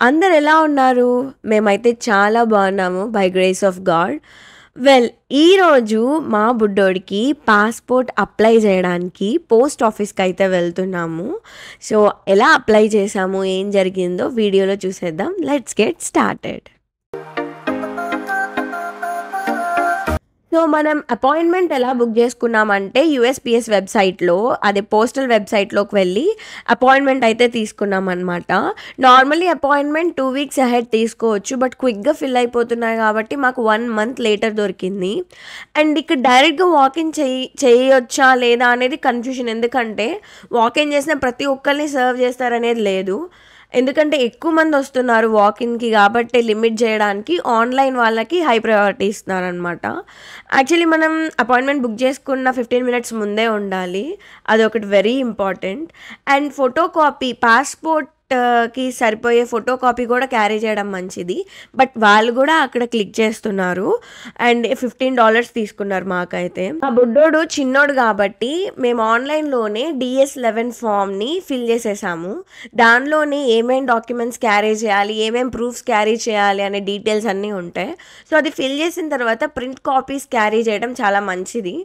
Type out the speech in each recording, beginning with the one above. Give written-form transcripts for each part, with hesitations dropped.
అందరు ఎలా ఉన్నారు? మేమైతే చాలా బాగున్నాము by grace of God. Well, ఈరోజు మా బుడ్డోడికి పాస్‌పోర్ట్ అప్లై చేయడానికి పోస్ట్ ఆఫీస్‌కైతే వెళ్తున్నాము. సో, ఎలా అప్లై చేశాము, ఏం జరిగిందో వీడియోలో చూసేద్దాం. Let's get started. సో, మనం అపాయింట్మెంట్ ఎలా బుక్ చేసుకున్నామంటే యూఎస్‌పీఎస్ వెబ్‌సైట్‌లో, అదే పోస్టల్ వెబ్‌సైట్‌లోకి వెళ్ళి అపాయింట్మెంట్ అయితే తీసుకున్నామనమాట. నార్మల్లీ అపాయింట్మెంట్ 2 వీక్స్ అహెడ్ తీసుకోవచ్చు. బట్ క్విక్‌గా ఫిల్ అయిపోతున్నాయి కాబట్టి మాకు 1 మంత్ లేటర్ దొరికింది. అండ్ ఇక్కడ డైరెక్ట్‌గా వాకిన్ చేయొచ్చా లేదా అనేది కన్‌ఫ్యూజన్. ఎందుకంటే వాకిన్ చేసిన ప్రతి ఒక్కరిని సర్వ్ చేస్తారనేది లేదు. ఎందుకంటే ఎక్కువ మంది వస్తున్నారు వాకిన్‌కి కాబట్టి లిమిట్ చేయడానికి ఆన్‌లైన్ వాళ్ళకి హై ప్రయారిటీ ఇస్తున్నారనమాట. యాక్చువల్లీ మనం అపాయింట్మెంట్ బుక్ చేసుకున్న 15 మినిట్స్ ముందే ఉండాలి. అదొకటి very important. And photo copy పాస్‌పోర్ట్‌కి సరిపోయే ఫోటో కాపీ కూడా క్యారీ చేయడం మంచిది. బట్ వాళ్ళు కూడా అక్కడ క్లిక్ చేస్తున్నారు. అండ్ $15 తీసుకున్నారు మాకైతే. మా బుడ్డోడు చిన్నోడు కాబట్టి మేము ఆన్‌లైన్‌లోనే DS-11 ఫామ్‌ని ఫిల్ చేసేసాము. దానిలోనే ఏమేం డాక్యుమెంట్స్ క్యారీ చేయాలి, ఏమేం ప్రూఫ్స్ క్యారీ చేయాలి అనే డీటెయిల్స్ అన్నీ ఉంటాయి. సో, అది ఫిల్ చేసిన తర్వాత ప్రింట్ కాపీస్ క్యారీ చేయడం చాలా మంచిది.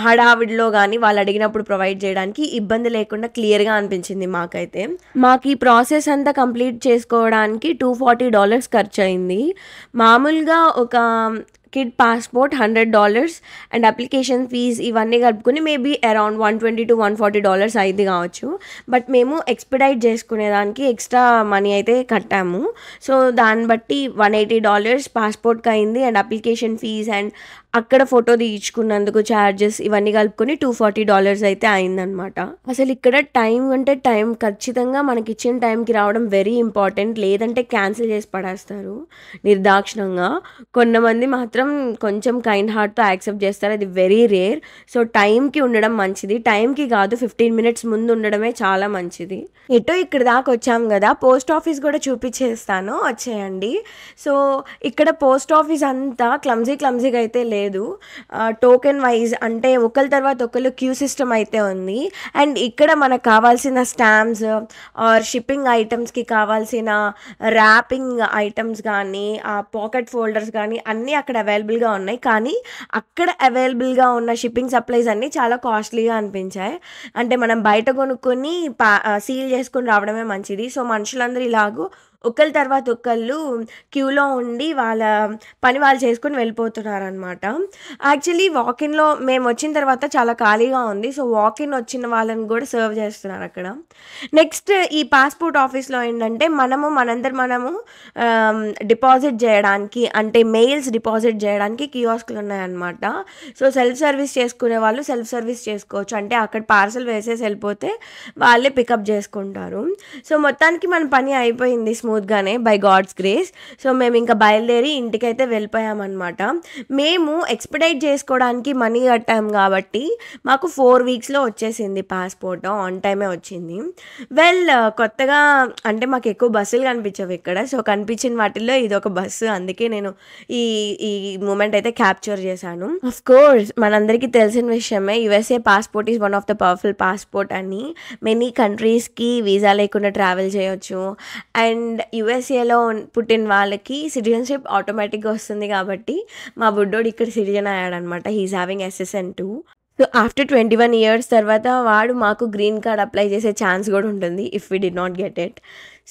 హడావిడిలో కానీ వాళ్ళు అడిగినప్పుడు ప్రొవైడ్ చేయడానికి ఇబ్బంది లేకుండా క్లియర్‌గా అనిపించింది మాకైతే. మాకు ఈ ప్రాసెస్ అంతా కంప్లీట్ చేసుకోవడానికి $240 ఖర్చయింది. మామూలుగా ఒక kid passport $100 and application fees ఇవన్నీ కలుపుకొని మేబీ అరౌండ్ $120-140 అయింది కావచ్చు. బట్ మేము ఎక్స్‌పెడైట్ చేసుకునేదానికి ఎక్స్ట్రా మనీ అయితే కట్టాము. సో, దాన్ని బట్టి $180 పాస్‌పోర్ట్‌కి అయింది. అండ్ అప్లికేషన్ ఫీజ్ అండ్ అక్కడ ఫోటో తీయించుకున్నందుకు ఛార్జెస్ ఇవన్నీ కలుపుకొని $240 అయితే అయిందనమాట. అసలు ఇక్కడ టైం అంటే టైం ఖచ్చితంగా మనకిచ్చిన టైంకి రావడం వెరీ ఇంపార్టెంట్. లేదంటే క్యాన్సిల్ చేసి పడేస్తారు నిర్దాక్షిణంగా. కొంతమంది మాత్రం కొంచెం కైండ్ హార్ట్‌తో యాక్సెప్ట్ చేస్తారు. అది వెరీ రేర్. సో, టైంకి ఉండడం మంచిది. టైంకి కాదు 15 మినిట్స్ ముందు ఉండడమే చాలా మంచిది. ఎటో ఇక్కడ దాకా వచ్చాం కదా, పోస్ట్ ఆఫీస్ కూడా చూపించేస్తాను, వచ్చేయండి. సో, ఇక్కడ పోస్ట్ ఆఫీస్ అంతా క్లమ్జీగా అయితే లేదు. టోకెన్ వైజ్ అంటే ఒకరి తర్వాత ఒకరు క్యూ సిస్టమ్ అయితే ఉంది. అండ్ ఇక్కడ మనకు కావాల్సిన స్టాంప్స్ ఆర్ షిప్పింగ్ ఐటమ్స్కి కావాల్సిన ర్యాపింగ్ ఐటమ్స్ కానీ, ఆ పాకెట్ ఫోల్డర్స్ కానీ అన్నీ అక్కడ అవైలబుల్గా ఉన్నాయి. కానీ అక్కడ అవైలబుల్గా ఉన్న షిప్పింగ్ సప్లైస్ అన్నీ చాలా కాస్ట్లీగా అనిపించాయి. అంటే మనం బయట కొనుక్కొని సీల్ చేసుకొని రావడమే మంచిది. సో, మనుషులందరూ ఇలాగూ ఒకళ్ళ తర్వాత ఒకళ్ళు క్యూలో ఉండి వాళ్ళ పని వాళ్ళు చేసుకొని వెళ్ళిపోతున్నారనమాట. యాక్చువల్లీ వాకిన్‌లో మేము వచ్చిన తర్వాత చాలా ఖాళీగా ఉంది. సో, వాకిన్ వచ్చిన వాళ్ళని కూడా సర్వ్ చేస్తున్నారు అక్కడ. నెక్స్ట్ ఈ పాస్‌పోర్ట్ ఆఫీస్‌లో ఏంటంటే మనము డిపాజిట్ చేయడానికి, అంటే మెయిల్స్ డిపాజిట్ చేయడానికి కియోస్క్‌లు ఉన్నాయన్నమాట. సో, సెల్ఫ్ సర్వీస్ చేసుకునే వాళ్ళు సెల్ఫ్ సర్వీస్ చేసుకోవచ్చు. అంటే అక్కడ పార్సెల్ వేసేసి వెళ్ళిపోతే వాళ్ళే పికప్ చేసుకుంటారు. సో, మొత్తానికి మన పని అయిపోయింది స్మూత్‌గానే బై గాడ్స్ గ్రేస్. సో, మేము ఇంకా బయలుదేరి ఇంటికైతే వెళ్ళిపోయామన్నమాట. మేము ఎక్స్‌పెడైట్ చేసుకోవడానికి మనీ కట్టాం కాబట్టి మాకు 4 వీక్స్‌లో వచ్చేసింది పాస్‌పోర్ట్. ఆన్ టైమే వచ్చింది. వెల్, కొత్తగా అంటే మాకు ఎక్కువ బస్సులు కనిపించవు ఇక్కడ. సో, కనిపించిన వాటిల్లో ఇదొక బస్సు. అందుకే నేను ఈ ఈ మూమెంట్ అయితే క్యాప్చర్ చేశాను. ఆఫ్ కోర్స్ మనందరికీ తెలిసిన విషయమే, USA passport is one of the powerful passport అని. మెనీ కంట్రీస్‌కి వీసా లేకుండా ట్రావెల్ చేయొచ్చు. అండ్ యూఎస్ఏలో పుట్టిన వాళ్ళకి సిటిజన్షిప్ ఆటోమేటిక్‌గా వస్తుంది కాబట్టి మా బుడ్డోడు ఇక్కడ సిటిజన్ అయ్యాడనమాట. He is having SSN 2. So, after 21 years తర్వాత వాడు మాకు గ్రీన్ కార్డ్ అప్లై చేసే ఛాన్స్ కూడా ఉంటుంది if we did not get it.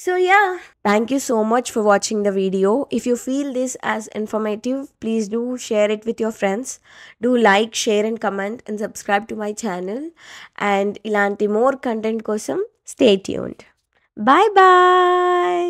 So, yeah, thank you so much for watching the video. If you feel this as informative, please do share it with your friends. Do like, share and comment and subscribe to my channel. And ఇలాంటి more content కోసం stay tuned. Bye bye.